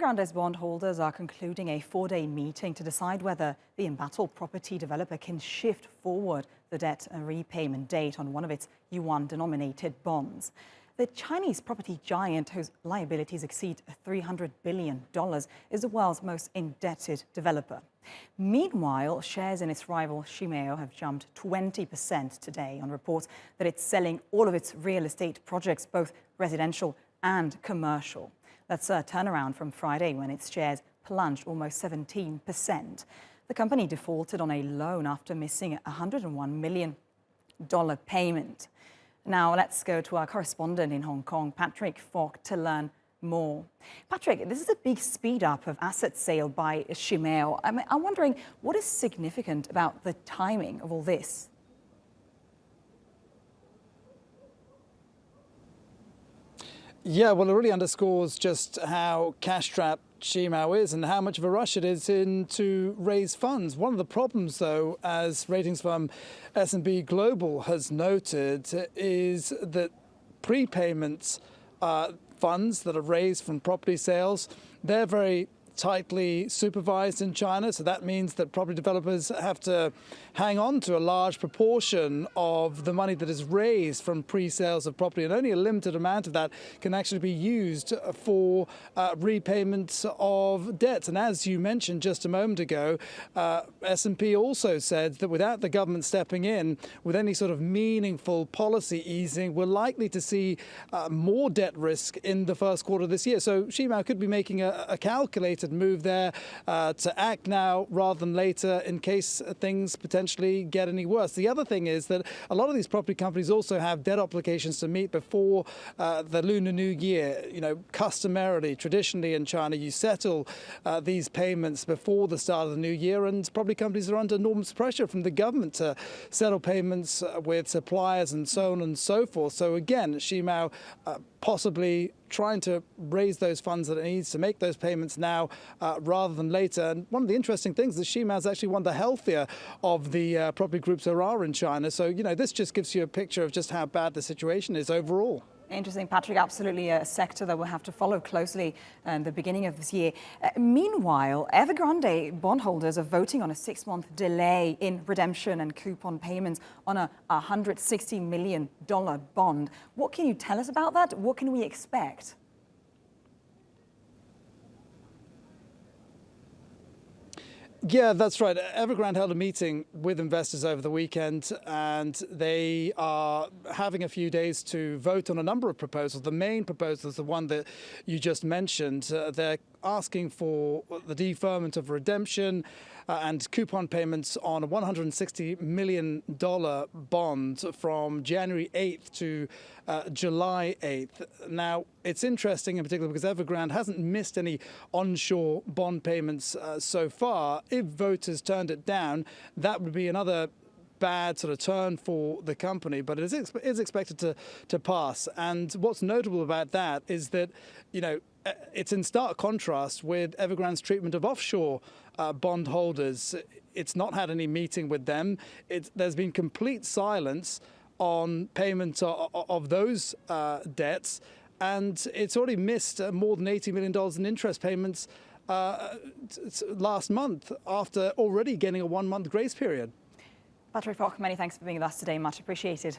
Evergrande's bondholders are concluding a 4-day meeting to decide whether the embattled property developer can shift forward the debt repayment date on one of its yuan-denominated bonds. The Chinese property giant, whose liabilities exceed $300 billion, is the world's most indebted developer. Meanwhile, shares in its rival Shimao have jumped 20% today on reports that it's selling all of its real estate projects, both residential and commercial. That's a turnaround from Friday, when its shares plunged almost 17%. The company defaulted on a loan after missing a $101 million payment. Now let's go to our correspondent in Hong Kong, Patrick Falk, to learn more. Patrick, this is a big speed up of asset sale by Shimao. I'm wondering, what is significant about the timing of all this? Yeah, well, it really underscores just how cash-strapped Shimao is and how much of a rush it is in to raise funds. One of the problems, though, as ratings firm S&P Global has noted, is that prepayments funds that are raised from property sales, they're very tightly supervised in China, so that means that property developers have to hang on to a large proportion of the money that is raised from pre-sales of property, and only a limited amount of that can actually be used for repayment of debts. And as you mentioned just a moment ago, S&P also said that without the government stepping in with any sort of meaningful policy easing, we're likely to see more debt risk in the first quarter of this year. So Shimao could be making a calculated move there to act now rather than later in case things potentially get any worse. The other thing is that a lot of these property companies also have debt obligations to meet before the Lunar New Year. You know, customarily, traditionally in China, you settle these payments before the start of the new year, and property companies are under enormous pressure from the government to settle payments with suppliers and so on and so forth. So again, Shimao possibly trying to raise those funds that it needs to make those payments now rather than later. And one of the interesting things is Shimao is actually one of the healthier of the property groups there are in China. So, you know, this just gives you a picture of just how bad the situation is overall. Interesting, Patrick. Absolutely a sector that we'll have to follow closely in the beginning of this year. Meanwhile, Evergrande bondholders are voting on a 6-month delay in redemption and coupon payments on a $160 million bond. What can you tell us about that? What can we expect? Yeah, that's right. Evergrande held a meeting with investors over the weekend, and they are having a few days to vote on a number of proposals. The main proposal is the one that you just mentioned. They're asking for the deferment of redemption and coupon payments on a $160 million bond from January 8th to July 8th. Now, it's interesting in particular because Evergrande hasn't missed any onshore bond payments so far. If voters turned it down, that would be another bad sort of turn for the company, but it is expected to pass. And what's notable about that is that, you know, it's in stark contrast with Evergrande's treatment of offshore bondholders. It's not had any meeting with them. There's been complete silence on payment of those debts, and it's already missed more than $80 million in interest payments last month after already getting a 1-month grace period. Patrick Falk, many thanks for being with us today. Much appreciated.